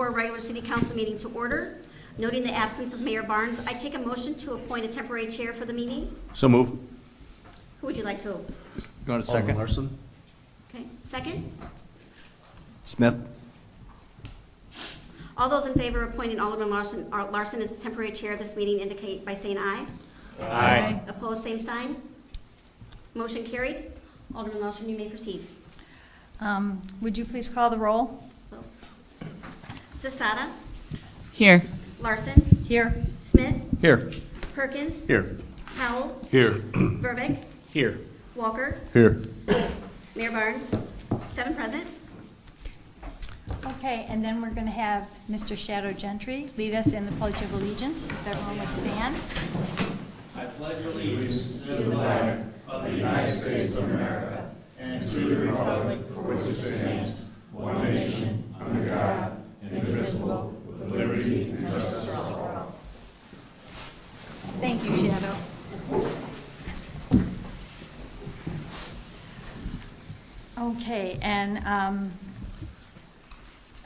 2024 regular city council meeting to order. Noting the absence of Mayor Barnes, I take a motion to appoint a temporary chair for the meeting. So move. Who would you like to? You want a second? Larson? Okay, second. Smith? All those in favor of appointing Alderman Larson as the temporary chair of this meeting indicate by saying aye. Aye. Opposed, same sign. Motion carried. Alderman Larson, you may proceed. Would you please call the roll? Zasada, Here. Larson, Here. Smith, Here. Perkins, Here. Howell, Here. Verbeck, Here. Walker, Here. Mayor Barnes, 7 present. Okay, and then we're going to have Mr. Shadow Gentry lead us in the Pledge of Allegiance. If everyone would stand. Thank you, Shadow. Okay, and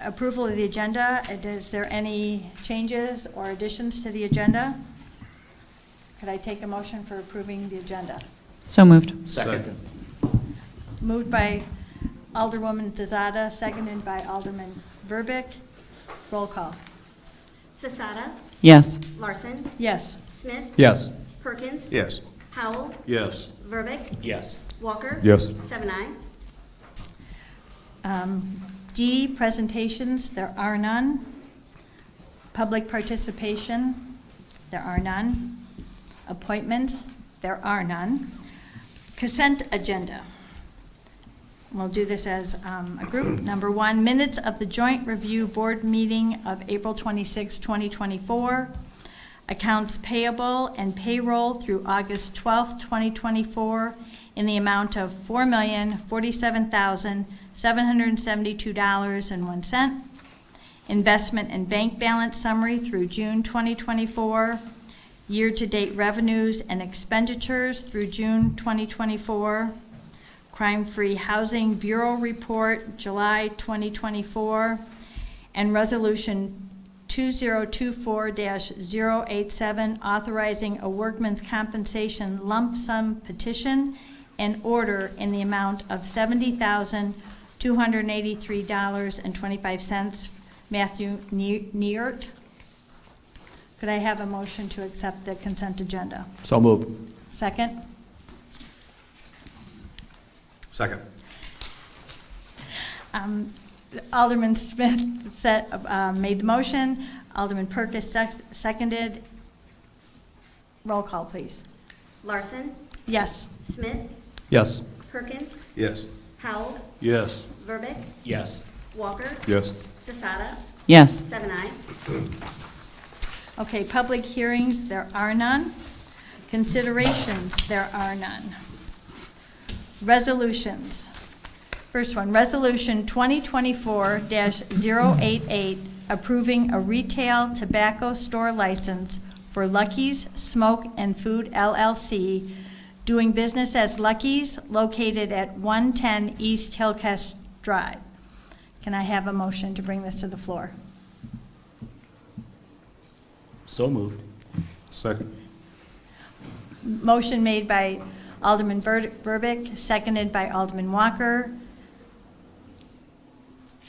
approval of the agenda. Is there any changes or additions to the agenda? Could I take a motion for approving the agenda? So moved. Second. Moved by Alderwoman Dezada, seconded by Alderman Verbeck. Roll call. Zasada, Yes. Larson, Yes. Smith, Yes. Perkins, Yes. Howell, Yes. Verbeck, Yes. Walker, Yes. 7 aye. D, presentations, there are none. Public participation, there are none. Appointments, there are none. Consent agenda. We'll do this as a group. Number 1, minutes of the joint review board meeting of April 26, 2024. Accounts payable and payroll through August 12, 2024 in the amount of $4,047,772.01. Investment and bank balance summary through June 2024. Year-to-date revenues and expenditures through June 2024. Crime-Free Housing Bureau Report, July 2024. And Resolution 2024-087, authorizing a workman's compensation lump sum petition and order in the amount of $70,283.25. Matthew Neert. Could I have a motion to accept the consent agenda? So moved. Second? Second. Alderman Smith made the motion. Alderman Perkins seconded. Roll call, please. Larson, Yes. Smith, Yes. Perkins, Yes. Howell, Yes. Verbeck, Yes. Walker, Yes. Zasada, Yes. 7 aye. Okay, public hearings, there are none. Considerations, there are none. Resolutions. First one, Resolution 2024-088, approving a retail tobacco store license for Lucky's Smoke and Food LLC, doing business as Lucky's, located at 110 East Hillcrest Drive. Can I have a motion to bring this to the floor? So moved. Second. Motion made by Alderman Verbeck, seconded by Alderman Walker.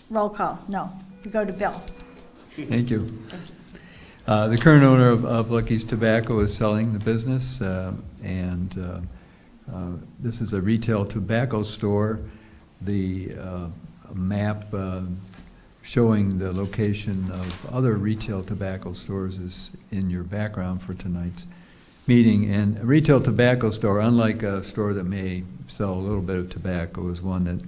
Roll call. No, we go to Bill. Thank you. The current owner of Lucky's Tobacco is selling the business, and this is a retail tobacco store. The map showing the location of other retail tobacco stores is in your background for tonight's meeting. And a retail tobacco store, unlike a store that may sell a little bit of tobacco, is one that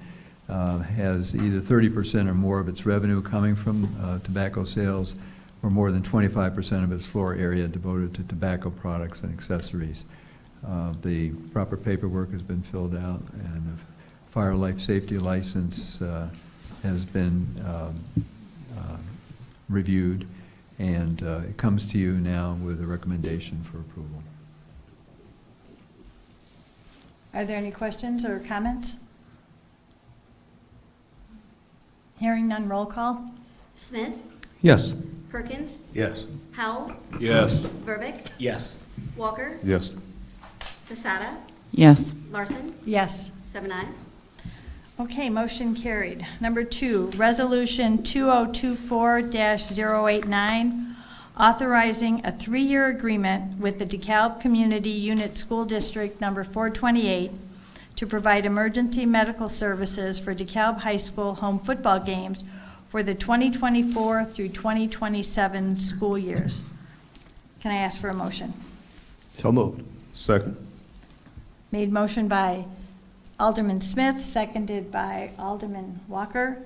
has either 30% or more of its revenue coming from tobacco sales, or more than 25% of its floor area devoted to tobacco products and accessories. The proper paperwork has been filled out, and a fire life safety license has been reviewed, and it comes to you now with a recommendation for approval. Are there any questions or comments? Hearing none, roll call. Smith, Yes. Perkins, Yes. Powell, Yes. Verbic, Yes. Walker, Yes. Sisata, Yes. Larson, Yes. 7-0. Okay, motion carried. Number 2, Resolution 2024-089, authorizing a 3-year agreement with the DeKalb Community Unit School District Number 428 to provide emergency medical services for DeKalb High School home football games for the 2024 through 2027 school years. Can I ask for a motion? So moved. Second. Made motion by Alderman Smith, seconded by Alderman Walker.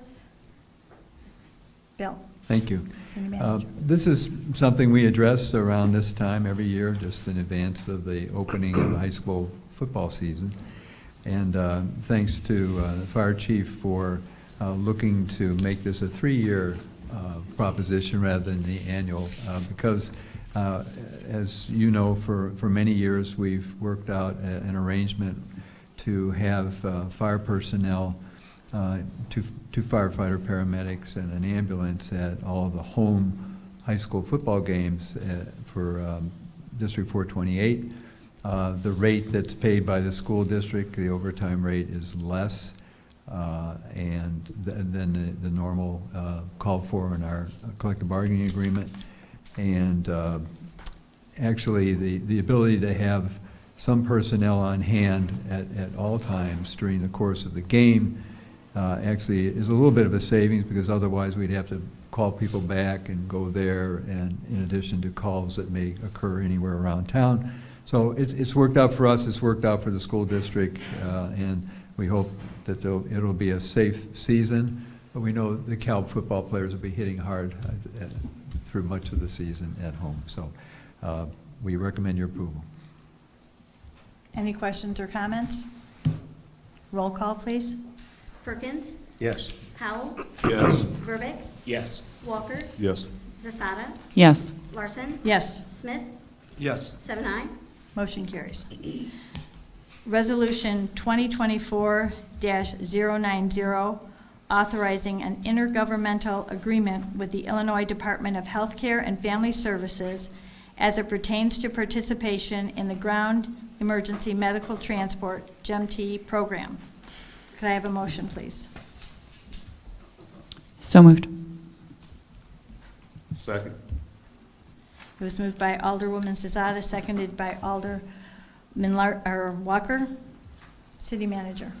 Bill? Thank you. City Manager. This is something we address around this time every year, just in advance of the opening of the high school football season. And thanks to the fire chief for looking to make this a 3-year proposition rather than the annual, because as you know, for many years, we've worked out an arrangement to have fire personnel, two firefighter paramedics and an ambulance at all of the home high school football games for District 428. The rate that's paid by the school district, the overtime rate, is less than the normal called for in our collective bargaining agreement. And actually, the ability to have some personnel on hand at all times during the course of the game actually is a little bit of a savings, because otherwise we'd have to call people back and go there, and in addition to calls that may occur anywhere around town. So it's worked out for us, it's worked out for the school district, and we hope that it'll be a safe season. But we know the Cal football players will be hitting hard through much of the season at home. So we recommend your approval. Any questions or comments? Roll call, please. Perkins, Yes. Powell, Yes. Verbic, Yes. Walker, Yes. Zasada, Yes. Larson, Yes. Smith, Yes. 7-0. Motion carries. Resolution 2024-090, authorizing an intergovernmental agreement with the Illinois Department of Healthcare and Family Services as it pertains to participation in the Ground Emergency Medical Transport, GEMT program. Could I have a motion, please? So moved. Second. It was moved by Alderwoman Sisata, seconded by Alderman Walker. City Manager.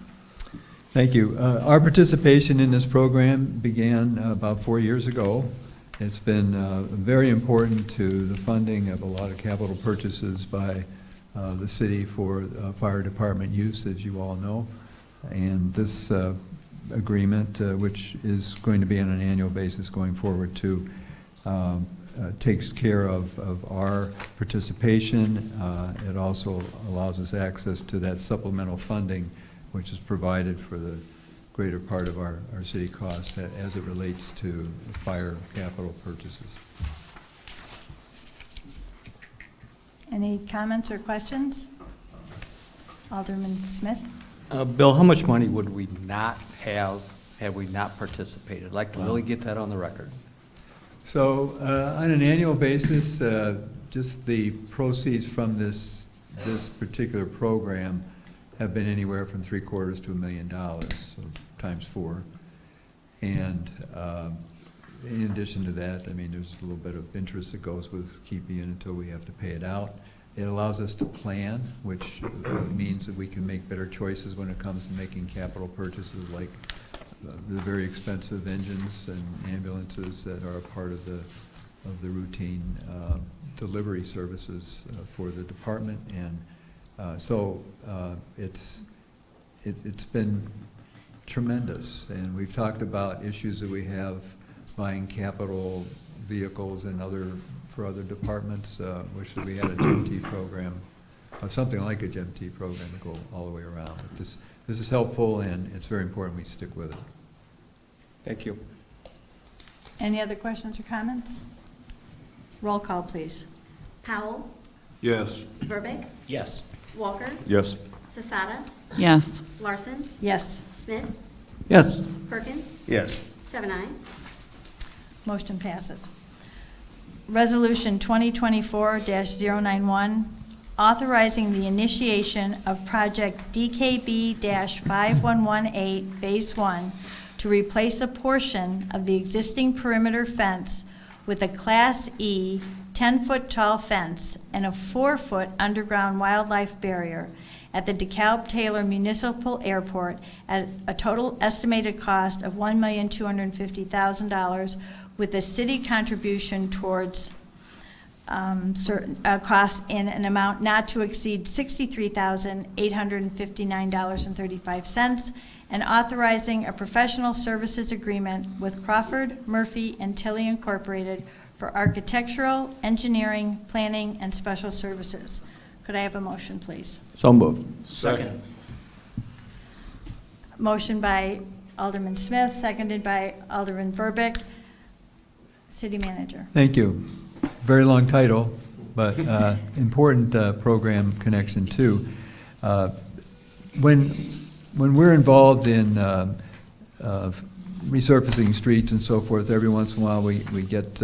Thank you. Our participation in this program began about 4 years ago. It's been very important to the funding of a lot of capital purchases by the city for fire department use, as you all know. And this agreement, which is going to be on an annual basis going forward too, takes care of our participation. It also allows us access to that supplemental funding, which is provided for the greater part of our city costs as it relates to fire capital purchases. Any comments or questions? Alderman Smith? Bill, how much money would we not have had we not participated? I'd like to really get that on the record. So on an annual basis, just the proceeds from this particular program have been anywhere from $750,000 to $1 million, so times 4. And in addition to that, I mean, there's a little bit of interest that goes with keeping it until we have to pay it out. It allows us to plan, which means that we can make better choices when it comes to making capital purchases, like the very expensive engines and ambulances that are a part of the routine delivery services for the department. And so it's been tremendous. And we've talked about issues that we have buying capital vehicles and for other departments. Wish that we had a GMT program, something like a GMT program to go all the way around. But this is helpful, and it's very important we stick with it. Thank you. Any other questions or comments? Roll call, please. Powell, Yes. Verbic, Yes. Walker, Yes. Zasada, Yes. Larson, Yes. Smith, Yes. Perkins, Yes. 7-0. Motion passes. Resolution 2024-091, authorizing the initiation of Project DKB-5118, Phase 1, to replace a portion of the existing perimeter fence with a Class E 10-foot tall fence and a 4-foot underground wildlife barrier at the DeKalb Taylor Municipal Airport at a total estimated cost of $1,250,000, with a city contribution towards certain costs in an amount not to exceed $63,859.35, and authorizing a professional services agreement with Crawford, Murphy, and Tilly Incorporated for architectural, engineering, planning, and special services. Could I have a motion, please? So moved. Second. Motion by Alderman Smith, seconded by Alderman Verbeek. City Manager. Thank you. Very long title, but important program connection too. When we're involved in resurfacing streets and so forth, every once in a while we get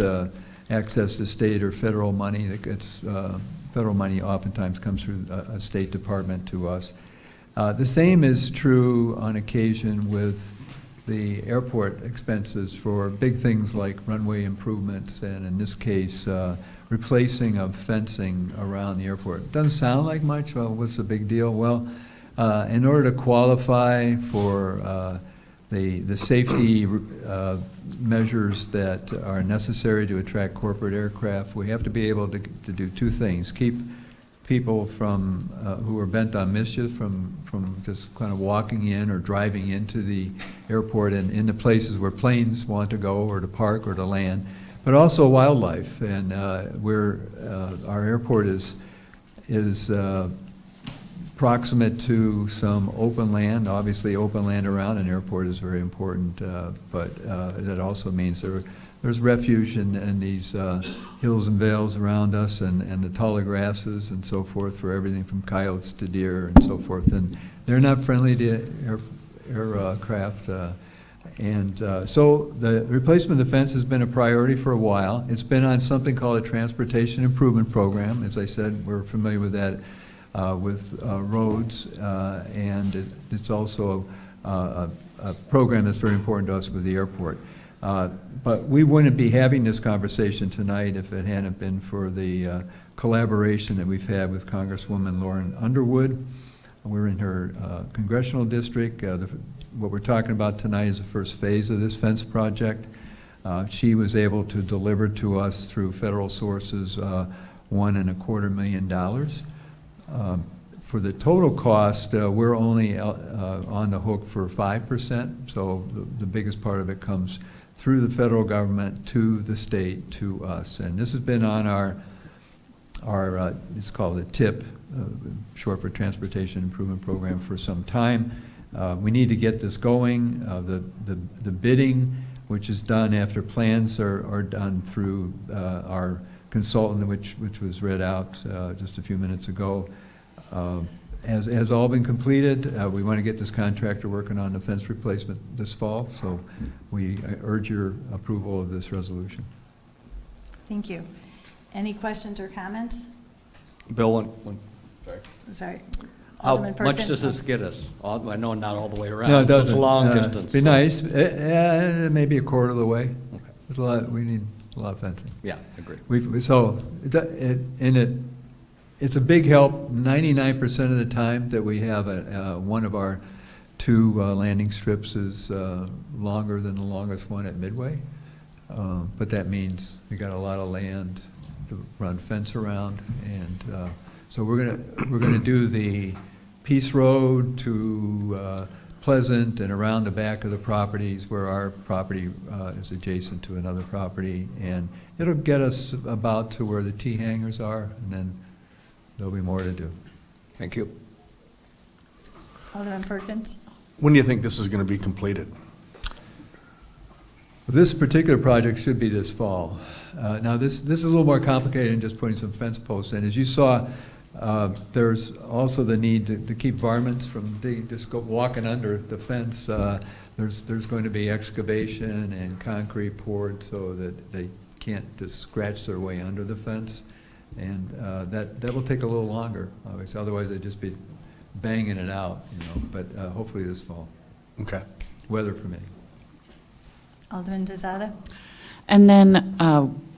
access to state or federal money that gets, federal money oftentimes comes through a State Department to us. The same is true on occasion with the airport expenses for big things like runway improvements and, in this case, replacing of fencing around the airport. Doesn't sound like much. Well, what's the big deal? Well, in order to qualify for the safety measures that are necessary to attract corporate aircraft, we have to be able to do two things: keep people from who are bent on mischief from just kind of walking in or driving into the airport and into places where planes want to go or to park or to land, but also wildlife. And our airport is proximate to some open land. Obviously, open land around an airport is very important, but that also means there's refuge in these hills and vales around us, and the taller grasses and so forth, for everything from coyotes to deer and so forth. And they're not friendly to aircraft. So the replacement of the fence has been a priority for a while. It's been on something called a Transportation Improvement Program. As I said, we're familiar with that with roads, and it's also a program that's very important to us with the airport. But we wouldn't be having this conversation tonight if it hadn't been for the collaboration that we've had with Congresswoman Lauren Underwood. We're in her congressional district. What we're talking about tonight is the first phase of this fence project. She was able to deliver to us through federal sources $1.25 million. For the total cost, we're only on the hook for 5%, so the biggest part of it comes through the federal government to the state, to us. And this has been on our it's called a TIP, short for Transportation Improvement Program, for some time. We need to get this going. The bidding, which is done after plans are done through our consultant, which was read out just a few minutes ago, has all been completed. We want to get this contractor working on the fence replacement this fall, so we urge your approval of this resolution. Thank you. Any questions or comments? Bill, Sorry. how Alderman much Perkins? does this get us? I know not all the way around. No, it so doesn't. It's a long distance. Be so- nice. Maybe a quarter of the way. Okay. There's a lot. We need a lot of fencing. Yeah, agree. It's a big help 99% of the time that we have one of our two landing strips is longer than the longest one at Midway. But that means we got a lot of land to run fence around, and so we're gonna do the Peace Road to Pleasant and around the back of the properties where our property is adjacent to another property, and it'll get us about to where the T hangars are, and then there'll be more to do. Thank you. Alderman Perkins? When do you think this is going to be completed? This particular project should be this fall. Now, this is a little more complicated than just putting some fence posts in. As you saw, There's also the need to keep varmints from just walking under the fence. There's going to be excavation and concrete poured so that they can't just scratch their way under the fence. And that will take a little longer, obviously, otherwise they'd just be banging it out, but hopefully this fall, Okay. weather permitting. Alderman Zazada? And then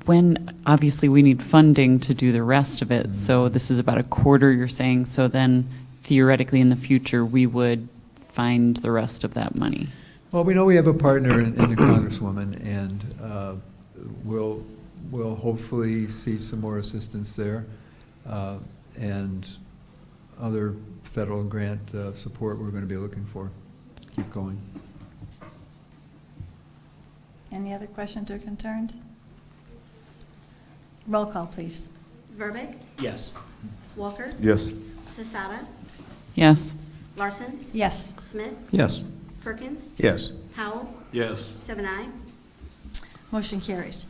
when, obviously, we need funding to do the rest of it, so this is about a quarter, you're saying, so then theoretically in the future, we would find the rest of that money. Well, we know we have a partner in the Congresswoman, and we'll hopefully see some more assistance there, and other federal grant support we're going to be looking for. Keep going. Any other questions or concerns? Roll call, please. Verbeck, Yes. Walker, Yes. Sisata, Yes. Larson, Yes. Smith, Yes. Perkins, Yes. Howell, Yes. 7-I. Motion carries.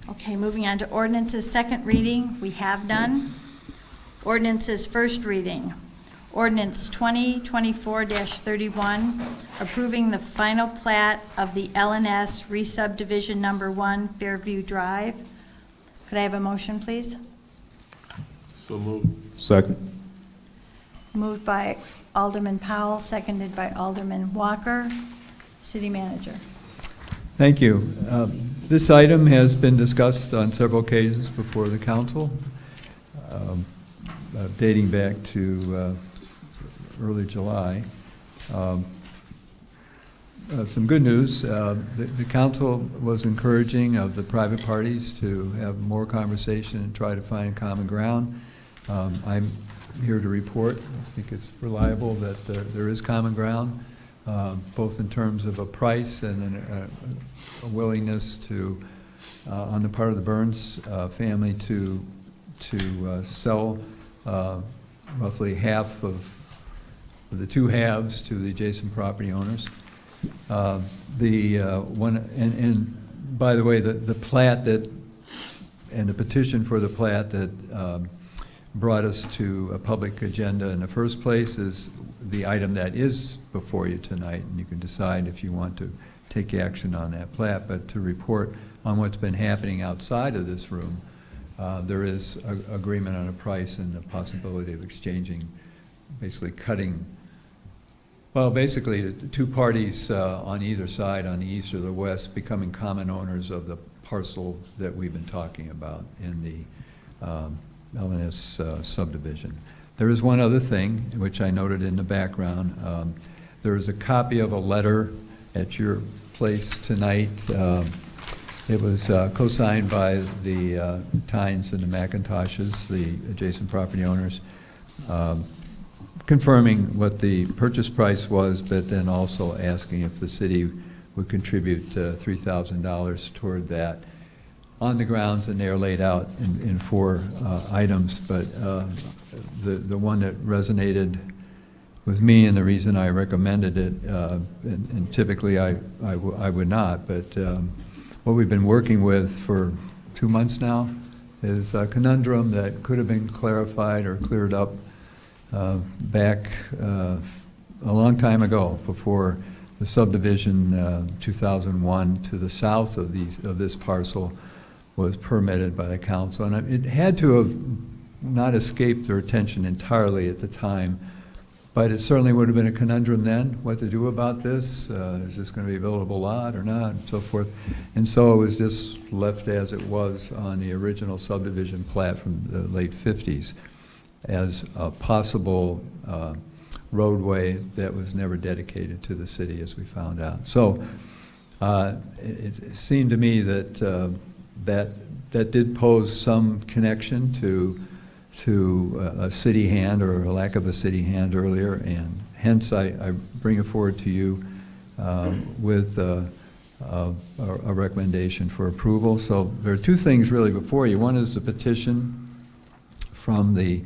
Okay, moving on to ordinances, second reading, we have none. Ordinances, first reading. Ordinance 2024-31, approving the final plat of the LNS re-subdivision number 1 Fairview Drive. Could I have a motion, please? So moved. Second. Moved by Alderman Powell, seconded by Alderman Walker. City Manager. Thank you. This item has been discussed on several occasions before the council, dating back to early July. Some good news. The council was encouraging of the private parties to have more conversation and try to find common ground. I'm here to report, I think it's reliable, that there is common ground, both in terms of a price and a willingness to, on the part of the Burns family, to sell roughly half of the two halves to the adjacent property owners. And by the way, the plat that, and the petition for the plat that brought us to a public agenda in the first place is the item that is before you tonight, and you can decide if you want to take action on that plat. But to report on what's been happening outside of this room, there is agreement on a price and the possibility of exchanging, basically cutting. Well, basically, the two parties on either side, on the east or the west, becoming common owners of the parcel that we've been talking about in the LNS subdivision. There is one other thing, which I noted in the background. There is a copy of a letter at your place tonight. It was co-signed by the Tynes and the McIntoshes, the adjacent property owners, confirming what the purchase price was, but then also asking if the city would contribute $3,000 toward that, on the grounds, and they are laid out in 4 items. But the one that resonated with me, and the reason I recommended it, and typically I would not, but what we've been working with for 2 months now is a conundrum that could have been clarified or cleared up back a long time ago, before the subdivision 2001 to the south of this parcel was permitted by the council. And it had to have not escaped their attention entirely at the time, but it certainly would have been a conundrum then, what to do about this. Is this going to be a buildable lot or not, and so forth. And so it was just left as it was on the original subdivision plat from the late 50s as a possible roadway that was never dedicated to the city, as we found out. So it seemed to me that that did pose some connection to a city hand, or a lack of a city hand earlier, and hence I bring it forward to you with a recommendation for approval. So there are 2 things really before you. One is the petition from the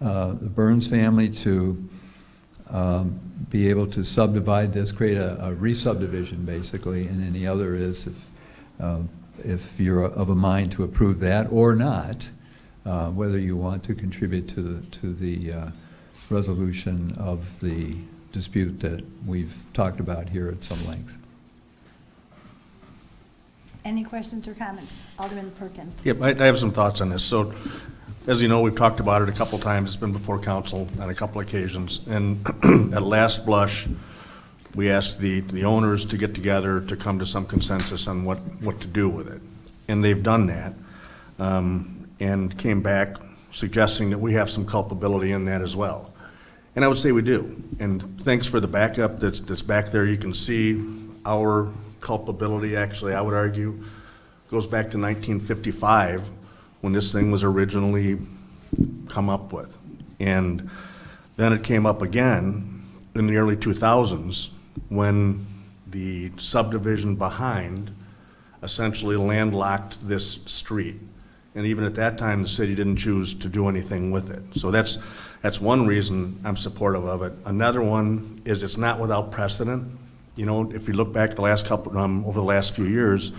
Burns family to be able to subdivide this, create a re-subdivision basically, and then the other is if you're of a mind to approve that or not, whether you want to contribute to the resolution of the dispute that we've talked about here at some length. Any questions or comments? Alderman Perkins. Yep, I have some thoughts on this. So, as you know, we've talked about it a couple times. It's been before council on a couple occasions. And at last blush, we asked the owners to get together to come to some consensus on what to do with it. And they've done that, and came back suggesting that we have some culpability in that as well. And I would say we do. And thanks for the backup that's back there. You can see our culpability, actually, I would argue, goes back to 1955 when this thing was originally come up with. And then it came up again in the early 2000s when the subdivision behind essentially landlocked this street. And even at that time, the city didn't choose to do anything with it. So that's one reason I'm supportive of it. Another one is it's not without precedent. You know, if you look back the last over the last few years,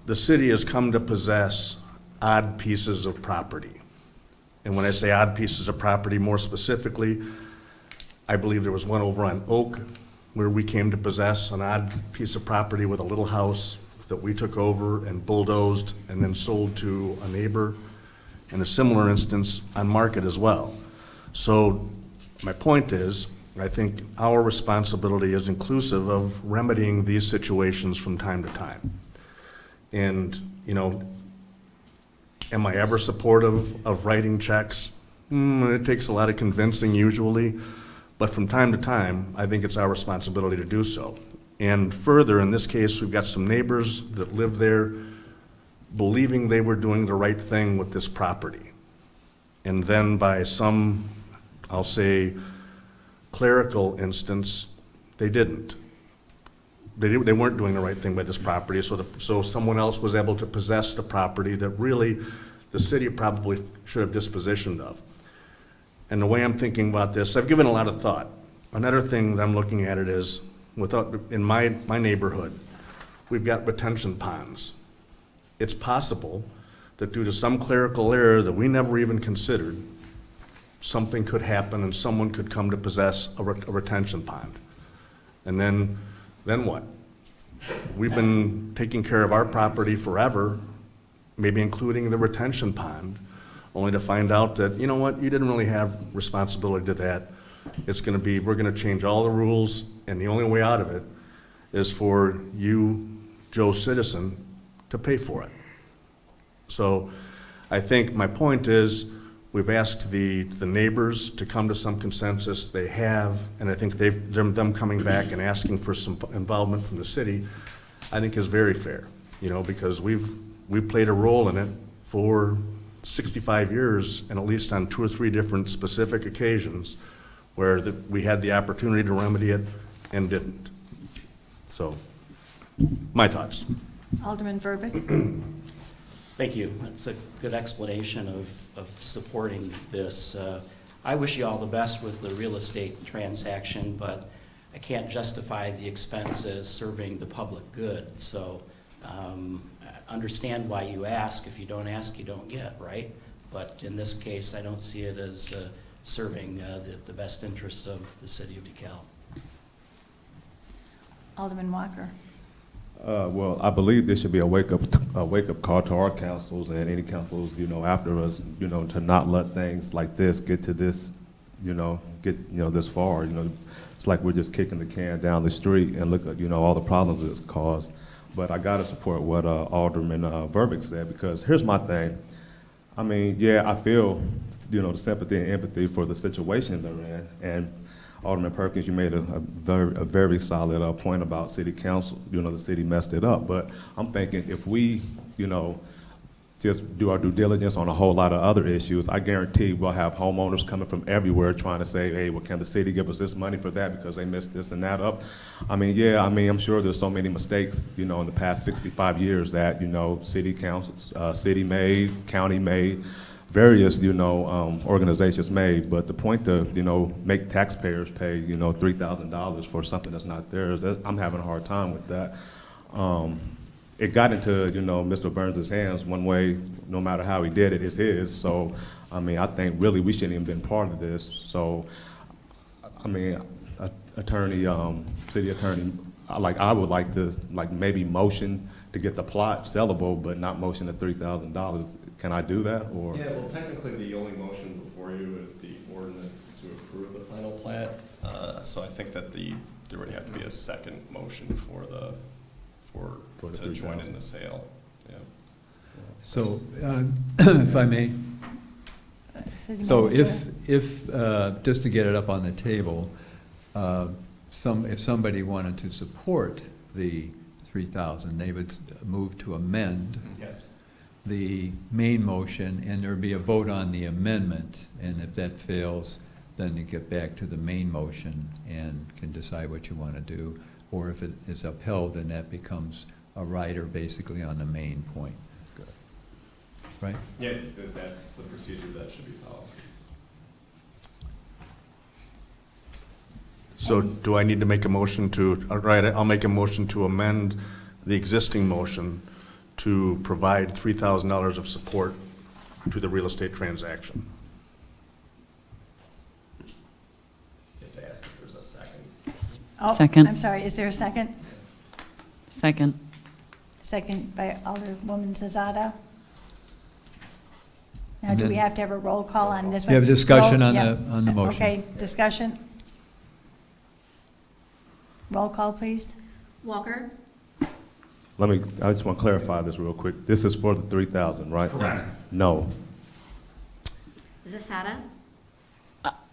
the city has come to possess odd pieces of property. And when I say odd pieces of property, more specifically, I believe there was one over on Oak where we came to possess an odd piece of property with a little house that we took over and bulldozed and then sold to a neighbor, and a similar instance on Market as well. So my point is, I think our responsibility is inclusive of remedying these situations from time to time. And, you know, am I ever supportive of writing checks? It takes a lot of convincing usually, but from time to time, I think it's our responsibility to do so. And further, in this case, we've got some neighbors that lived there believing they were doing the right thing with this property. And then by some, I'll say, clerical instance, they didn't. They weren't doing the right thing by this property, so someone else was able to possess the property that really the city probably should have dispositioned of. And the way I'm thinking about this, I've given a lot of thought. Another thing that I'm looking at it is, in my neighborhood, we've got retention ponds. It's possible that due to some clerical error that we never even considered, something could happen and someone could come to possess a retention pond. And then what? We've been taking care of our property forever, maybe including the retention pond, only to find out that, you know what, you didn't really have responsibility to that. We're gonna change all the rules, and the only way out of it is for you, Joe Citizen, to pay for it. So I think my point is, we've asked the neighbors to come to some consensus. They have, and I think them coming back and asking for some involvement from the city, I think is very fair, you know, because we've played a role in it for 65 years, and at least on 2 or 3 different specific occasions where we had the opportunity to remedy it and didn't. So, my thoughts. Alderman Verbeek. Thank you. That's a good explanation of supporting this. I wish you all the best with the real estate transaction, but I can't justify the expenses serving the public good. So I understand why you ask. If you don't ask, you don't get, right? But in this case, I don't see it as serving the best interests of the city of DeKalb. Alderman Walker. Well, I believe this should be a wake-up call to our councils and any councils, after us, to not let things like this get to this, this far. It's like we're just kicking the can down the street and look at, all the problems it's caused. But I got to support what Alderman Verbeek said, because here's my thing. I mean, yeah, I feel, the sympathy and empathy for the situation they're in. And Alderman Perkins, you made a very solid point about city council. The city messed it up. But I'm thinking if we, just do our due diligence on a whole lot of other issues, I guarantee we'll have homeowners coming from everywhere trying to say, hey, well, can the city give us this money for that because they messed this and that up? I'm sure there's so many mistakes, in the past 65 years that, city councils, city made, county made, various, organizations made, but the point to, make taxpayers pay, $3,000 for something that's not theirs, I'm having a hard time with that. it got into, you know, Mr. Burns' hands one way, no matter how he did it, it's his. So, I mean, I think really we shouldn't even been part of this. So, I mean, city attorney, I would like to, maybe motion to get the plot sellable, but not motion at $3,000. Can I do that, or? Yeah, well, technically, the only motion before you is the ordinance to approve the final plat. So I think that there would have to be a second motion to join in the sale. Yeah. So, if I may, City so manager. if, just to get it up on the table, if somebody wanted to support the 3,000, they would move to amend Yes. the main motion, and there'd be a vote on the amendment, and if that fails, then you get back to the main motion and can decide what you want to do, or if it is upheld, then that becomes a rider basically on the main point. Right? Yeah, that's the procedure that should be followed. So do I need to make a motion to, all right, I'll make a motion to amend the existing motion to provide $3,000 of support to the real estate transaction. You have to ask if there's a second. Oh, Second. I'm sorry, is there a second? Second. Second by Alderwoman Zazada. Now, And do we then- have to have a roll call on this one? You have discussion Roll- on yeah. the motion. Okay, discussion? Roll call, please. Walker? I just want to clarify this real quick. This is for the 3,000, right? Correct. No. Zasada?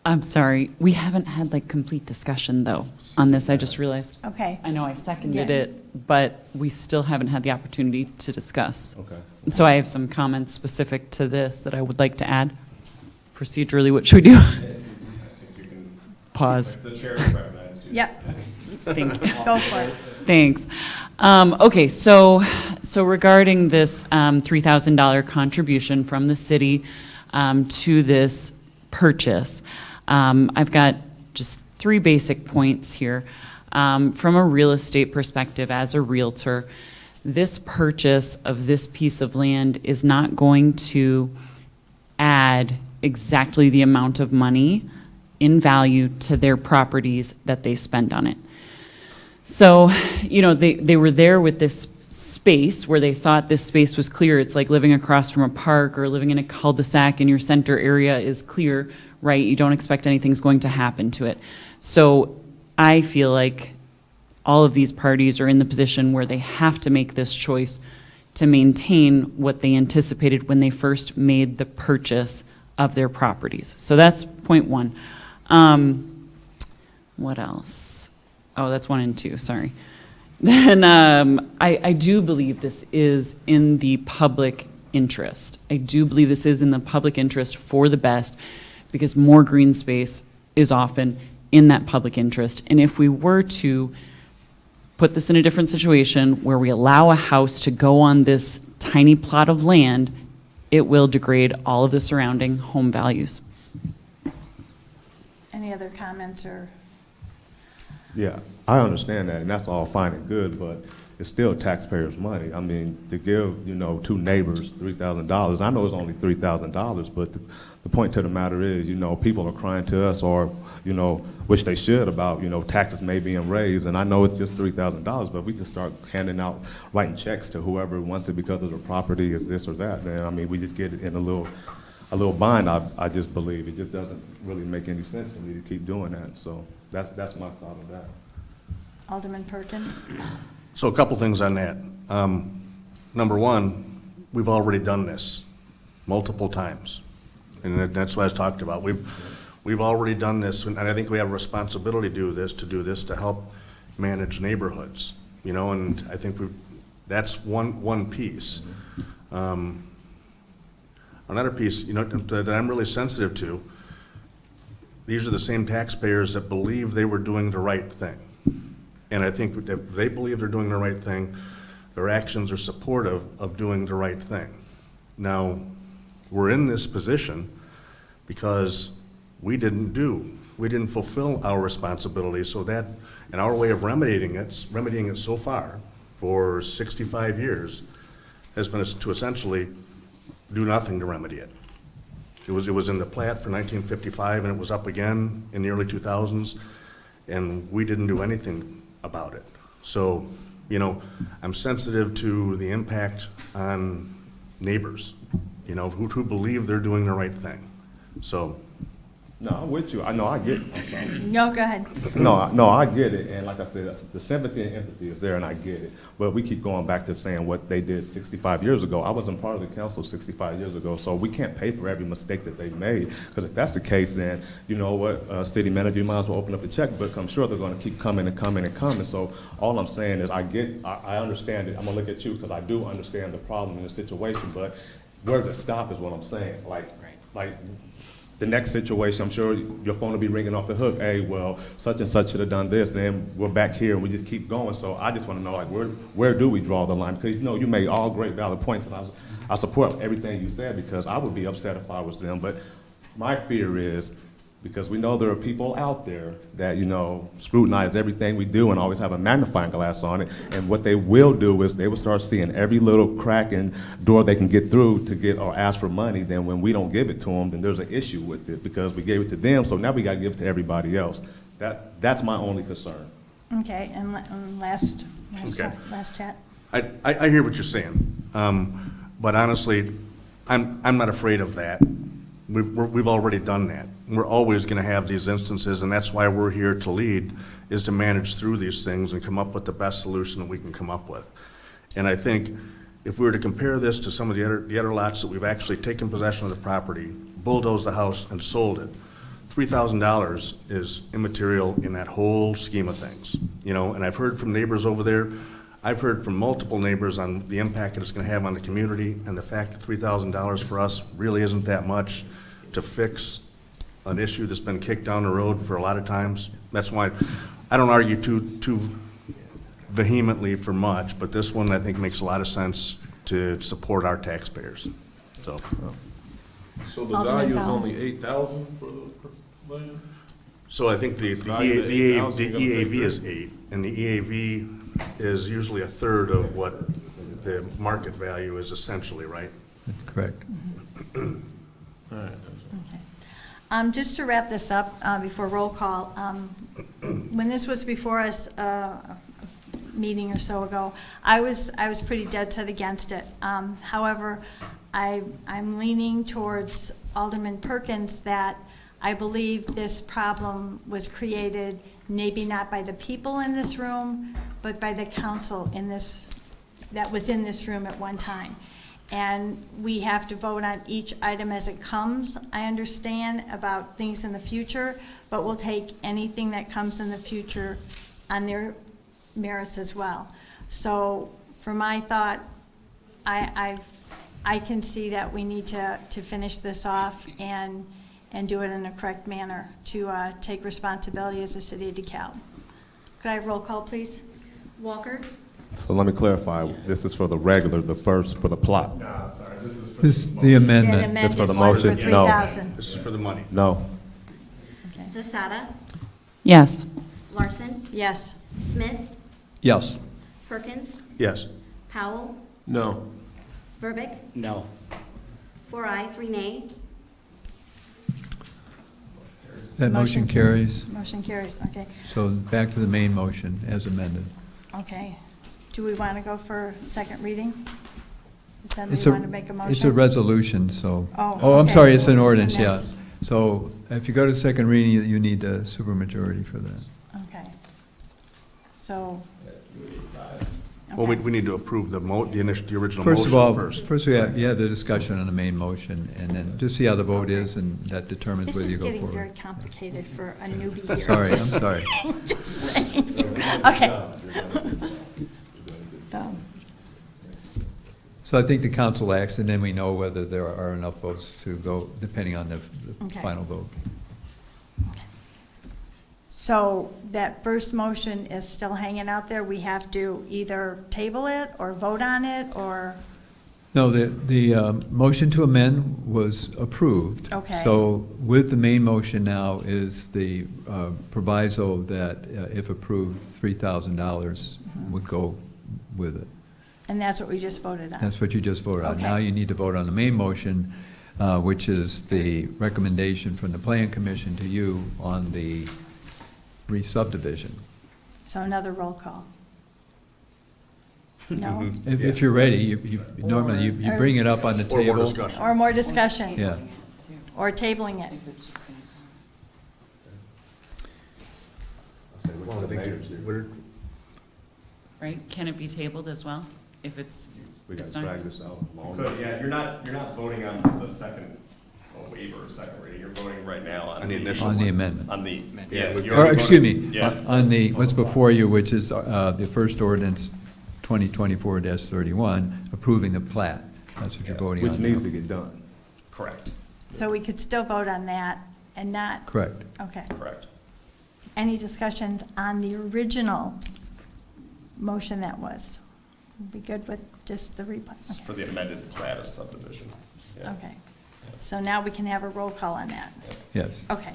I'm sorry, we haven't had like complete discussion though on this, I just realized. Okay. I know I seconded Yeah. it, but we still haven't had the opportunity to discuss. Okay. So I have some comments specific to this that I would like to add. Procedurally, what should we do? I think you can. Pause. The chair has recognized you. Yep, Thank you. go for it. Thanks. Okay, so regarding this $3,000 contribution from the city to this purchase, I've got just 3 basic points here. From a real estate perspective, as a realtor, this purchase of this piece of land is not going to add exactly the amount of money in value to their properties that they spend on it. So, you know, they were there with this space where they thought this space was clear. It's like living across from a park or living in a cul-de-sac and your center area is clear, right? You don't expect anything's going to happen to it. So I feel like all of these parties are in the position where they have to make this choice to maintain what they anticipated when they first made the purchase of their properties. So that's point 1. What else? Oh, that's 1 and 2, sorry. Then I do believe this is in the public interest. I do believe this is in the public interest for the best, because more green space is often in that public interest. And if we were to put this in a different situation where we allow a house to go on this tiny plot of land, it will degrade all of the surrounding home values. Any other comments or? Yeah, I understand that, and that's all fine and good, but it's still taxpayers' money. I mean, to give, you know, 2 neighbors $3,000, I know it's only $3,000, but the point to the matter is, you know, people are crying to us, or, you know, which they should, about, you know, taxes may being raised, and I know it's just $3,000, but we can start handing out, writing checks to whoever wants it because of the property is this or that, then, I mean, we just get in a little bind, I just believe. It just doesn't really make any sense for me to keep doing that, so that's my thought of that. Alderman Perkins? So a couple things on that. Number 1, we've already done this multiple times, and that's what I was talked about. We've already done this, and I think we have a responsibility to do this to help manage neighborhoods, you know, and I think that's one piece. Another piece, you know, that I'm really sensitive to, these are the same taxpayers that believe they were doing the right thing. And I think if they believe they're doing the right thing, their actions are supportive of doing the right thing. Now, we're in this position because we didn't fulfill our responsibility, so that, and our way of remedying it so far, for 65 years has been to essentially do nothing to remedy it. It was in the plat for 1955, and it was up again in the early 2000s, and we didn't do anything about it. So, you know, I'm sensitive to the impact on neighbors, you know, who believe they're doing the right thing. So, No, I'm with you. I know, I get it. I'm sorry. No, go ahead. No, I get it, and like I said, the sympathy and empathy is there, and I get it. But we keep going back to saying what they did 65 years ago. I wasn't part of the council 65 years ago, so we can't pay for every mistake that they've made. Because if that's the case, then you know what, city manager, you might as well open up the checkbook. I'm sure they're going to keep coming and coming and coming. So all I'm saying is, I understand it. I'm gonna look at you because I do understand the problem in the situation. But where does it stop? Is what I'm saying. Like. The next situation, I'm sure your phone will be ringing off the hook. Hey, well, such and such should have done this. Then we're back here and we just keep going. So I just want to know, like, where do we draw the line? Because, you know, you made all great valid points, and I support everything you said because I would be upset if I was them. But my fear is, because we know there are people out there that, you know, scrutinize everything we do and always have a magnifying glass on it. And what they will do is they will start seeing every little crack and door they can get through to get or ask for money. Then when we don't give it to them, then there's an issue with it because we gave it to them. So now we got to give it to everybody else. That's my only concern. Okay, and last Okay. chat. I hear what you're saying, but honestly, I'm not afraid of that. We've already done that. We're always going to have these instances, and that's why we're here to lead, is to manage through these things and come up with the best solution that we can come up with. And I think if we were to compare this to some of the other lots that we've actually taken possession of the property, bulldozed the house, and sold it, $3,000 is immaterial in that whole scheme of things. You know, and I've heard from neighbors over there. I've heard from multiple neighbors on the impact that it's going to have on the community, and the fact that $3,000 for us really isn't that much to fix an issue that's been kicked down the road for a lot of times. That's why I don't argue too vehemently for much, but this one I think makes a lot of sense to support our taxpayers. So, So the Alderman value is Bell. only 8,000 for the land? so I think the valued at $8,000, the you're gonna pay EAV is 8, and the EAV is usually a third of what the market value is essentially, right? That's correct. All right. Just to wrap this up, before roll call, when this was before us, a meeting or so ago, I was pretty dead set against it. However, I'm leaning towards Alderman Perkins that I believe this problem was created maybe not by the people in this room, but by the council that was in this room at one time. And we have to vote on each item as it comes. I understand about things in the future, but we'll take anything that comes in the future on their merits as well. So for my thought, I can see that we need to finish this off and do it in a correct manner to take responsibility as a city of DeKalb. Could I have roll call, please? Walker, So let me clarify, this is for the regular, the first, for the plot? Nah, sorry, this is for This, the the motion. amendment. Just for the Amended one motion? No. 3,000. This is for the money. No. Okay. Zasada, Yes. Larson, Yes. Smith, Yes. Perkins, Yes. Powell, No. Verbic, No. 4 aye, 3 nay. That motion carries. Motion carries, okay. So back to the main motion as amended. Okay. Do we want to go for second reading? Does somebody It's a, want to make a motion? it's a resolution, so. Oh, I'm okay. sorry, it's an ordinance, yeah. Ordinance. So if you go to second reading, you need a supermajority for that. Okay. So. Well, okay. we need to approve the original First of motion all, first. first we have the discussion on the main motion, and then just see how the vote is, and that determines This whether you is go getting very forward. complicated for a newbie here. Sorry, I'm sorry. Just saying. Okay. So I think the council acts, and then we know whether there are enough votes to go, depending on the Okay. final vote. So that first motion is still hanging out there. We have to either table it or vote on it or, No, the motion to amend was approved. Okay. So with the main motion now is the proviso that if approved, $3,000 would go with it. And that's what we just voted on? That's what you just voted on. Okay. Now you need to vote on the main motion, which is the recommendation from the Plan Commission to you on the re-subdivision. So another roll call? No? If you're ready, normally you bring it up on the Or more table. discussion. Or more discussion? Yeah. Or tabling it? Well, I think we're- Right? Can it be tabled as well? If it's, We it's gotta not. drag this out long. Good, yeah, you're not voting on the second waiver, second reading, you're voting right now On the initial On the amendment. On the, yeah. you Or, already excuse me, voted. Yeah. on the, what's before you, which is the first ordinance 2024-31, approving the plat. That's what you're voting on. Which now. needs to get done. Correct, So we could still vote on that and not? Correct. Okay. correct. Any discussions on the original motion that was? Be good with just the replat? It's for the amended plat of subdivision. Yeah. Okay. So now we can have a roll call on that? Yes. Okay.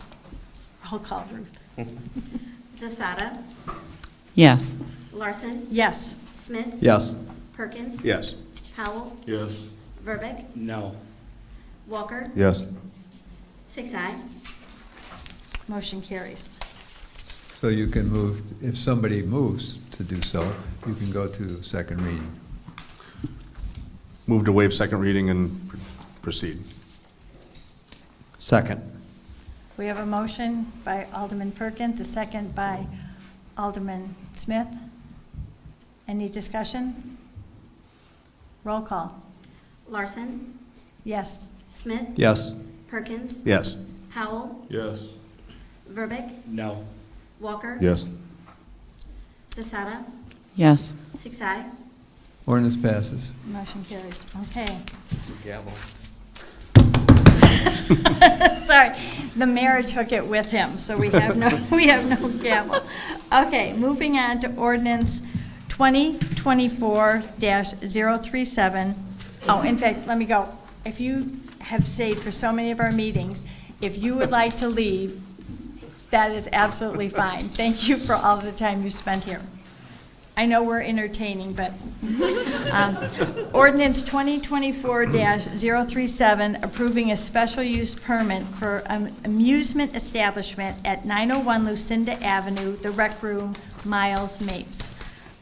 Roll call, Ruth. Zasada, Yes. Larson, Yes. Smith, Yes. Perkins. Yes. Howell, Yes. Verbeck, No. Walker, Yes. 6-0. Motion carries. So you can move, if somebody moves to do so, you can go to second reading. Move to waive second reading and proceed. Second. We have a motion by Alderman Perkins, a second by Alderman Smith. Any discussion? Roll call. Larson, Yes. Smith, Yes. Perkins, Yes. Howell, Yes. Verbeck, No. Walker. Yes. Zasada, Yes. 6-0. Ordinance passes. Motion carries. Okay. Gavel. Sorry, the mayor took it with him, so we have no, we have no gavel. Okay, moving on to ordinance 2024-037. Oh, in fact, let me go. If you have stayed for so many of our meetings, if you would like to leave, that is absolutely fine. Thank you for all the time you spent here. I know we're entertaining, but, ordinance 2024-037, approving a special use permit for an amusement establishment at 901 Lucinda Avenue, the Rec Room, Miles Mapes.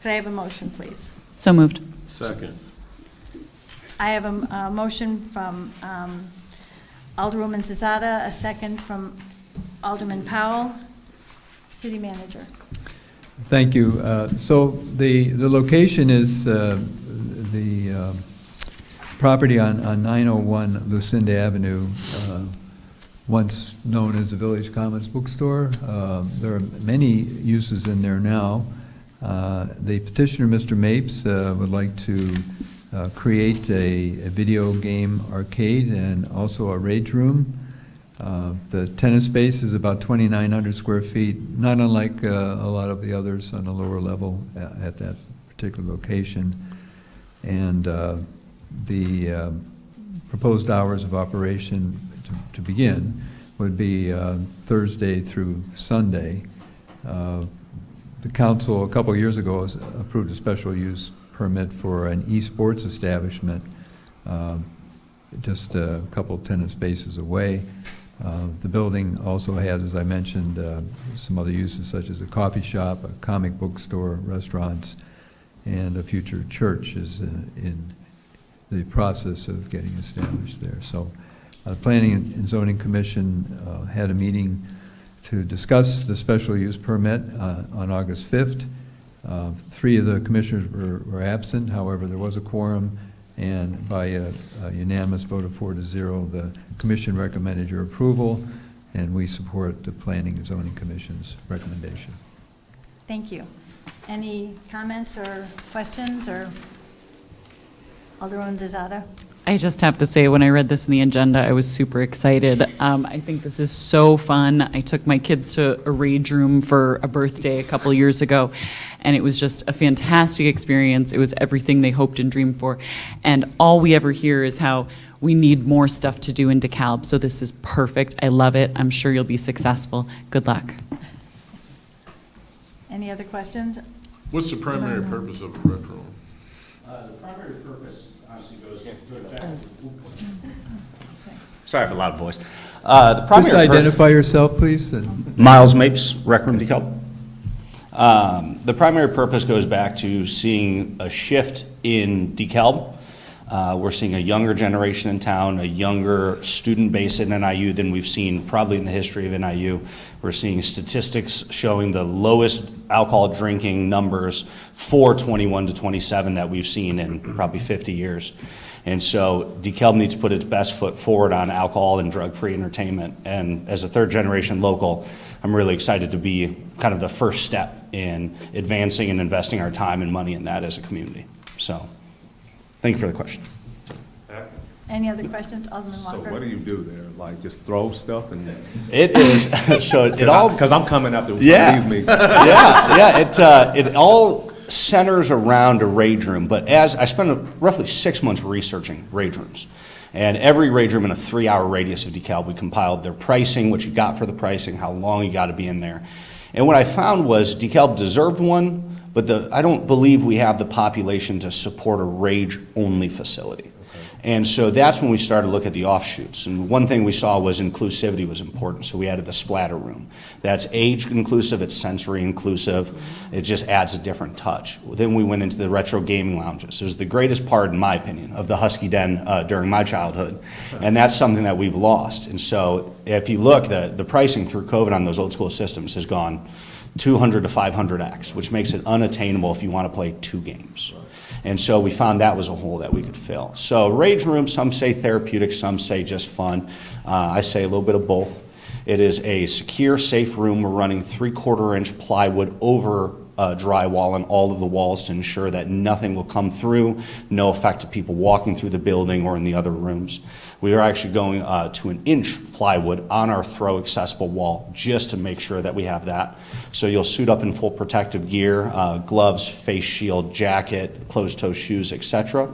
Could I have a motion, please? So moved. Second. I have a motion from Alderwoman Zazada, a second from Alderman Powell. City Manager. Thank you. So the location is the property on 901 Lucinda Avenue, once known as the Village Commons Bookstore. There are many uses in there now. The petitioner, Mr. Mapes, would like to create a video game arcade and also a rage room. The tenant space is about 2,900 square feet, not unlike a lot of the others on the lower level at that particular location. And the proposed hours of operation to begin would be Thursday through Sunday. The council, a couple of years ago, approved a special use permit for an esports establishment, just a couple of tenant spaces away. The building also has, as I mentioned, some other uses such as a coffee shop, a comic book store, restaurants, and a future church is in the process of getting established there. So the Planning and Zoning Commission had a meeting to discuss the special use permit on August 5th. 3 of the commissioners were absent, however, there was a quorum, and by a unanimous vote of 4-0, the commission recommended your approval, and we support the Planning and Zoning Commission's recommendation. Thank you. Any comments or questions, or Alderwoman Zazada? I just have to say, when I read this in the agenda, I was super excited. I think this is so fun. I took my kids to a rage room for a birthday a couple years ago, and it was just a fantastic experience. It was everything they hoped and dreamed for. And all we ever hear is how we need more stuff to do in DeKalb, so this is perfect. I love it. I'm sure you'll be successful. Good luck. Any other questions? What's the primary purpose of the rec room? The primary purpose honestly goes back to. Sorry, I have a loud voice. The primary Just identify yourself, please. And Miles Mapes, Rec Room DeKalb. The primary purpose goes back to seeing a shift in DeKalb. We're seeing a younger generation in town, a younger student base in NIU than we've seen probably in the history of NIU. We're seeing statistics showing the lowest alcohol drinking numbers for 21 to 27 that we've seen in probably 50 years. And so DeKalb needs to put its best foot forward on alcohol and drug-free entertainment. And as a third-generation local, I'm really excited to be kind of the first step in advancing and investing our time and money in that as a community. So, thank you for the question. Any other questions, Alderman So Walker? what do you do there? Like just throw stuff and? It is, so it all. Because I'm coming up to some Yeah. of these meetings. Yeah, it all centers around a rage room, but as I spent roughly 6 months researching rage rooms, and every rage room in a 3-hour radius of DeKalb, we compiled their pricing, what you got for the pricing, how long you got to be in there. And what I found was DeKalb deserved one, but I don't believe we have the population to support a rage-only facility. And so that's when we started to look at the offshoots. And one thing we saw was inclusivity was important, so we added the splatter room. That's age inclusive, it's sensory inclusive, it just adds a different touch. Then we went into the retro gaming lounges. It was the greatest part, in my opinion, of the Husky Den during my childhood. And that's something that we've lost. And so if you look, the pricing through COVID on those old school systems has gone 200 to 500x, which makes it unattainable if you want to play 2 games. And so we found that was a hole that we could fill. So rage room, some say therapeutic, some say just fun. I say a little bit of both. It is a secure, safe room. We're running 3/4-inch plywood over drywall on all of the walls to ensure that nothing will come through, no effect to people walking through the building or in the other rooms. We are actually going to 1-inch plywood on our throw accessible wall just to make sure that we have that. So you'll suit up in full protective gear, gloves, face shield, jacket, closed-toe shoes, etc.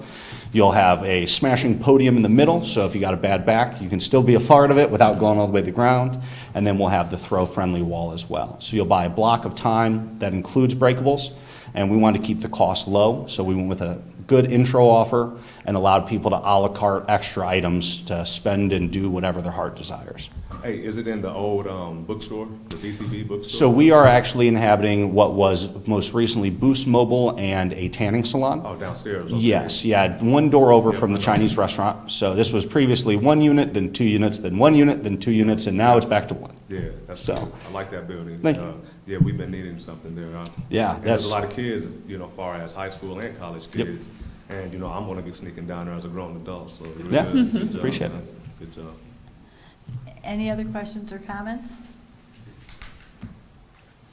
You'll have a smashing podium in the middle, so if you got a bad back, you can still be a part of it without going all the way to the ground. And then we'll have the throw-friendly wall as well. So you'll buy a block of time that includes breakables, and we want to keep the cost low, so we went with a good intro offer and allowed people to a la carte extra items to spend and do whatever their heart desires. Hey, is it in the old bookstore, the DCB bookstore? So we are actually inhabiting what was most recently Boost Mobile and a tanning salon. Oh, downstairs. Okay. Yes, yeah, one door over Yep, from the I know. Chinese restaurant. So this was previously 1 unit, then 2 units, then 1 unit, then 2 units, and now it's back to 1. Yeah, that's So- cool. I like that building. Thank you. Yeah, we've been needing something there. Yeah, And there's that's- a lot of kids, far as high school and college Yep. kids. And, I'm gonna be sneaking down there as a grown adult, so. Really Yeah, good job, appreciate it. man. Good job. Any other questions or comments?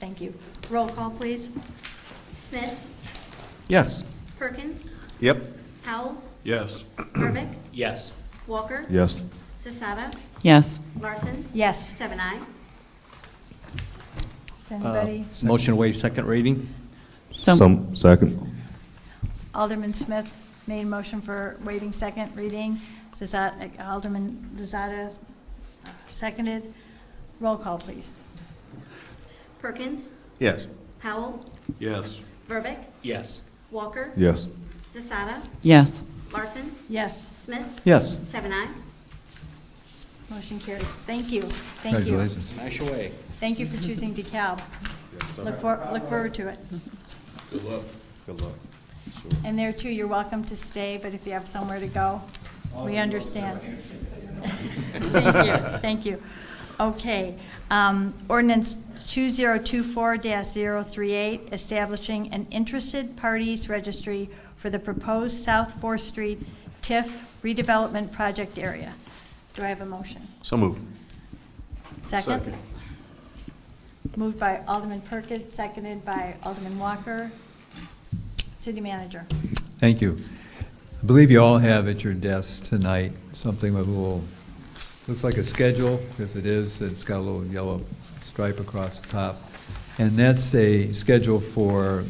Thank you. Roll call, please. Smith, Yes. Perkins, Yep. Howell, Yes. Verbic, Yes. Walker, Yes. Zasada, Yes. Larson, Yes. 7-I. Does anybody? Motion to waive second reading? So, Some, second. Alderman Smith made a motion for waiving second reading. Alderman Zazada seconded. Roll call, please. Perkins, Yes. Howell, Yes. Verbic, Yes. Walker, Yes. Zasada, yes. Larson, Yes, Smith, Yes. 7-I. motion carries. Thank you. Thank you. congratulations. Smash away. Thank you for choosing DeKalb. Look forward to it. Good luck. Good luck. And there too, you're welcome to stay, but if you have somewhere to go, we understand. Thank you, thank you. Okay, ordinance 2024-038, establishing an interested parties registry for the proposed South 4th Street TIF redevelopment project area. Do I have a motion? So moved. Second? Moved by Alderman Perkins, seconded by Alderman Walker. City Manager. Thank you. I believe you all have at your desk tonight something with a little, looks like a schedule, because it is, it's got a little yellow stripe across the top. And that's a schedule for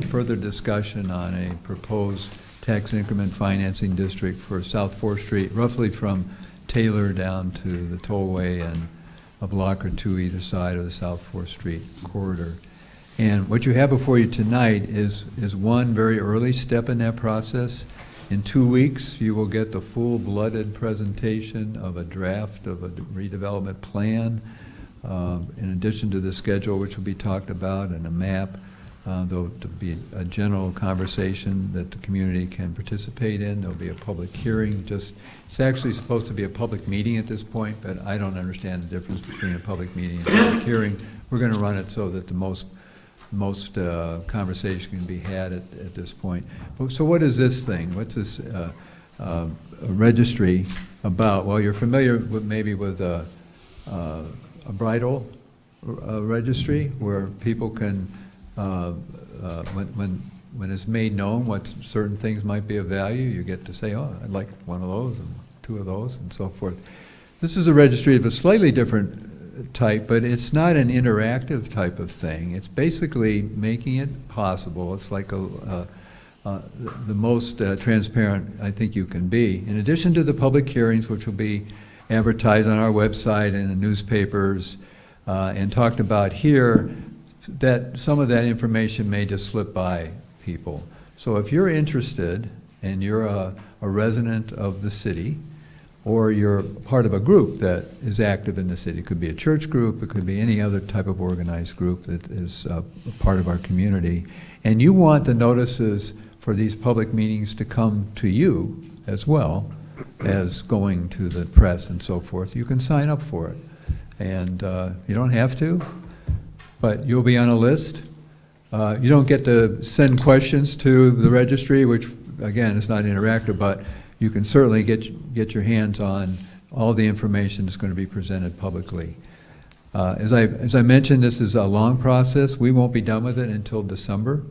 further discussion on a proposed tax increment financing district for South 4th Street, roughly from Taylor down to the tollway and a block or two either side of the South 4th Street corridor. And what you have before you tonight is one very early step in that process. In 2 weeks, you will get the full-blooded presentation of a draft of a redevelopment plan, in addition to the schedule which will be talked about and a map. There'll be a general conversation that the community can participate in. There'll be a public hearing. It's actually supposed to be a public meeting at this point, but I don't understand the difference between a public meeting and a public hearing. We're going to run it so that the most conversation can be had at this point. So what is this thing? What's this a registry about? Well, you're familiar maybe with a bridal registry where people can, when it's made known what certain things might be of value, you get to say, oh, I'd like one of those and 2 of those and so forth. This is a registry of a slightly different type, but it's not an interactive type of thing. It's basically making it possible. It's like the most transparent I think you can be. In addition to the public hearings, which will be advertised on our website and in the newspapers and talked about here, that some of that information may just slip by people. So if you're interested and you're a resident of the city, or you're part of a group that is active in the city. It could be a church group, it could be any other type of organized group that is a part of our community. And you want the notices for these public meetings to come to you as well as going to the press and so forth. You can sign up for it. And you don't have to, but you'll be on a list. You don't get to send questions to the registry, which again is not interactive, but you can certainly get your hands on all the information that's going to be presented publicly. As I mentioned, this is a long process. We won't be done with it until December,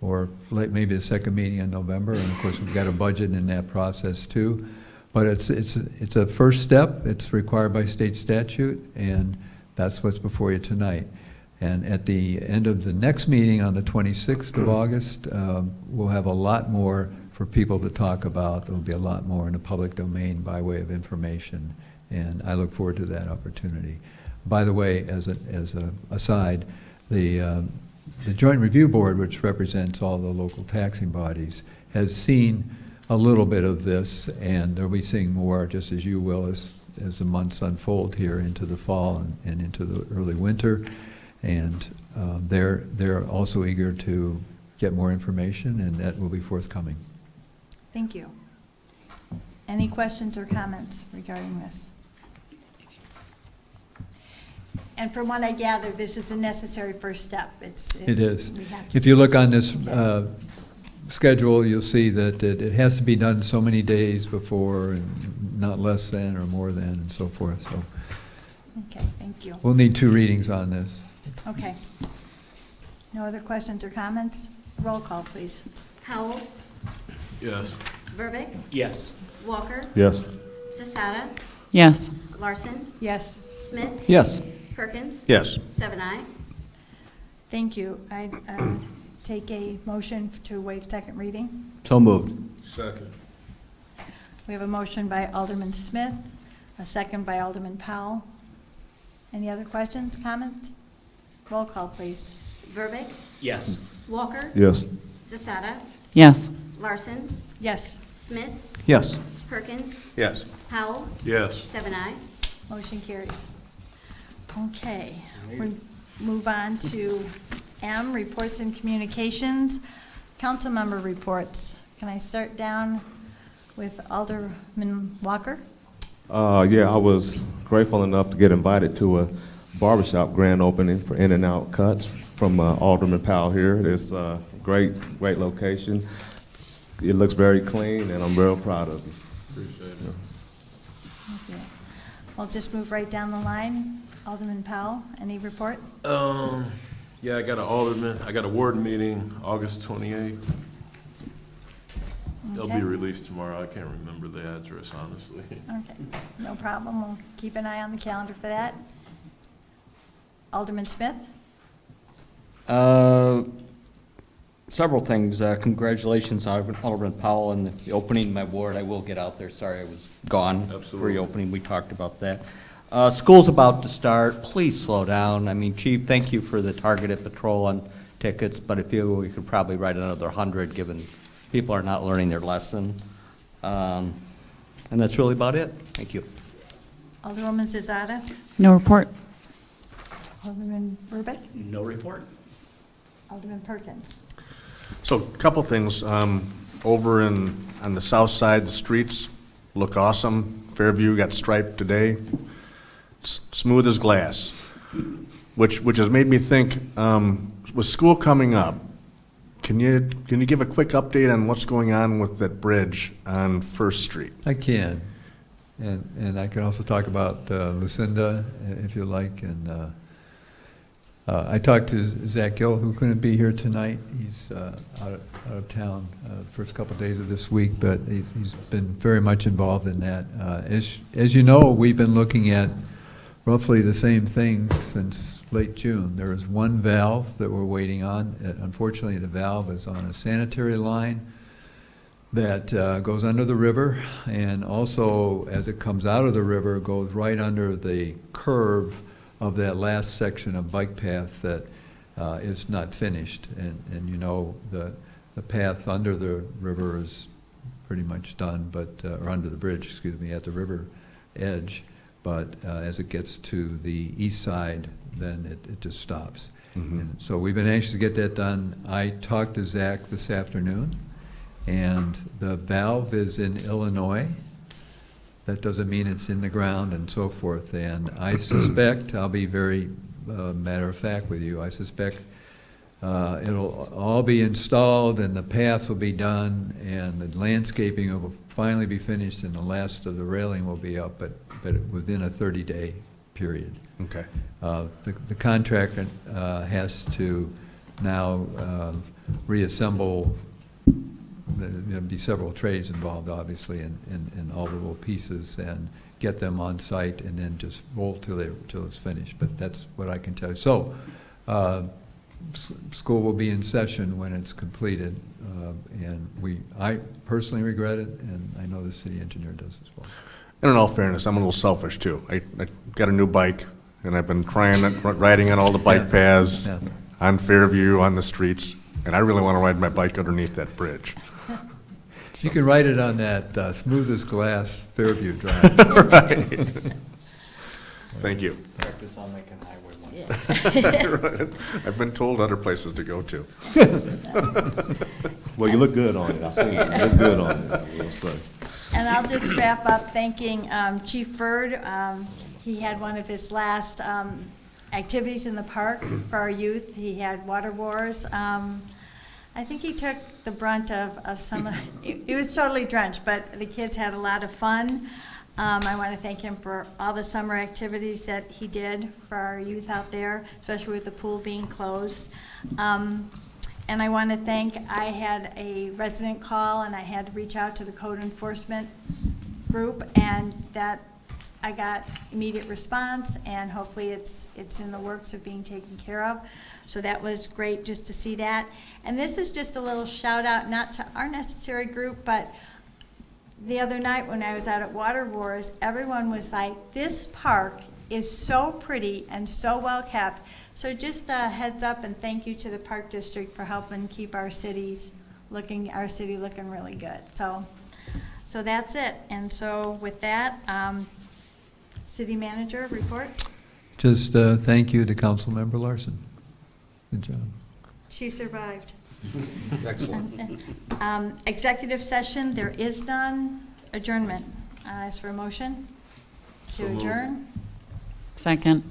or maybe the second meeting in November. And of course, we've got a budget in that process too. But it's a first step. It's required by state statute, and that's what's before you tonight. And at the end of the next meeting on the 26th of August, we'll have a lot more for people to talk about. There'll be a lot more in the public domain by way of information, and I look forward to that opportunity. By the way, as a aside, the Joint Review Board, which represents all the local taxing bodies, has seen a little bit of this, and they'll be seeing more, just as you will, as the months unfold here into the fall and into the early winter. And they're also eager to get more information, and that will be forthcoming. Thank you. Any questions or comments regarding this? And from what I gather, this is a necessary first step. It is. We have to- If you look on this schedule, you'll see that it has to be done so many days before, and not less than or more than, and so forth. So Okay, thank you. we'll need 2 readings on this. Okay. No other questions or comments? Roll call, please. Powell, Yes. Verbic, Yes. Walker, Yes. Zasada, Yes. Larson, Yes, Smith, Yes. Perkins. Yes. 7-I. thank you. I take a motion to waive second reading. So moved. Second. We have a motion by Alderman Smith, a second by Alderman Powell. Any other questions, comments? Roll call, please. Verbic, Yes. Walker, Yes. Zasada, Yes. Larson, Yes, Smith, Yes. Perkins, Yes. Powell, Yes. 7-I. motion carries. Okay, we move on to M, reports and communications. Council member reports. Can I start down with Alderman Walker? Yeah, I was grateful enough to get invited to a barbershop grand opening for In-N-Out Cuts from Alderman Powell here. It's a great location. It looks very clean, and I'm real proud of it. Appreciate it. Thank you. I'll just move right down the line. Alderman Powell, any report? Yeah, I got a ward meeting August 28th. It'll Okay. be released tomorrow. I can't remember the address, honestly. Okay, no problem. We'll keep an eye on the calendar for that. Alderman Smith? Several things. Congratulations, Alderman Powell, on the opening of my ward. I will get out there. Sorry I was gone for Absolutely. the opening. We talked about that. School's about to start. Please slow down. I mean, Chief, thank you for the targeted patrol on tickets, but I feel we could probably write another 100 given people are not learning their lesson. And that's really about it. Thank you. Alderwoman Zazada? No report. Alderman Burbick? No report. Alderman Perkins? So, a couple things. Over on the south side, the streets look awesome. Fairview got striped today. Smooth as glass, which has made me think, with school coming up, can you give a quick update on what's going on with that bridge on First Street? I can. And I can also talk about Lucinda, if you like. And I talked to Zach Gill, who couldn't be here tonight. He's out of town the first couple of days of this week, but he's been very much involved in that. As you know, we've been looking at roughly the same thing since late June. There is one valve that we're waiting on. Unfortunately, the valve is on a sanitary line that goes under the river, and also as it comes out of the river, goes right under the curve of that last section of bike path that is not finished. And you know, the path under the river is pretty much done, but or under the bridge, excuse me, at the river edge. But as it gets to the east side, then it just stops. And so we've been anxious to get that done. I talked to Zach this afternoon, and the valve is in Illinois. That doesn't mean it's in the ground and so forth. And I suspect, I'll be very matter of fact with you, I suspect it'll all be installed and the paths will be done and the landscaping will finally be finished and the last of the railing will be up, but within a 30-day period. Okay. The contractor has to now reassemble. There'll be several trades involved, obviously, in all the little pieces, and get them on site, and then just roll till it's finished. But that's what I can tell you. So, school will be in session when it's completed, and I personally regret it, and I know the city engineer does as well. And in all fairness, I'm a little selfish too. I got a new bike, and I've been riding on all the bike paths, Yeah. on Fairview, on the streets, and I really want to ride my bike underneath that bridge. You can ride it on that smooth as glass Fairview Drive. Right. Thank you. Practice on making Highway 1. I've been told other places to go to. Well, you look good on it. I've seen it. You look good on it, I will say. And I'll just wrap up thanking Chief Byrd. He had one of his last activities in the park for our youth. He had water wars. I think he took the brunt of some of, it was totally drenched, but the kids had a lot of fun. I want to thank him for all the summer activities that he did for our youth out there, especially with the pool being closed. And I want to thank, I had a resident call and I had to reach out to the code enforcement group, and that I got immediate response, and hopefully it's in the works of being taken care of. So that was great just to see that. And this is just a little shout out, not to our necessary group, but the other night when I was out at Water Wars, everyone was like, this park is so pretty and so well kept. So just a heads up and thank you to the Park District for helping keep our city looking really good. So that's it. And so with that, City Manager report. Just thank you to Councilmember Larson. Good job. She survived. Excellent. Executive session, there is none. Adjournment. Is for a motion to adjourn? Second.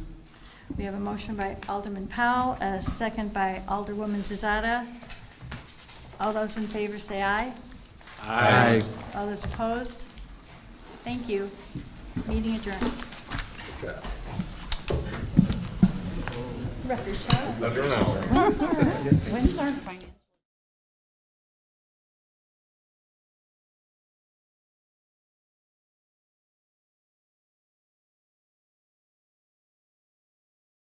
We have a motion by Alderman Powell, a second by Alderwoman Zazada. All those in favor say aye. Aye. All those opposed? Thank you. Meeting adjourned. Record show. When's our finance?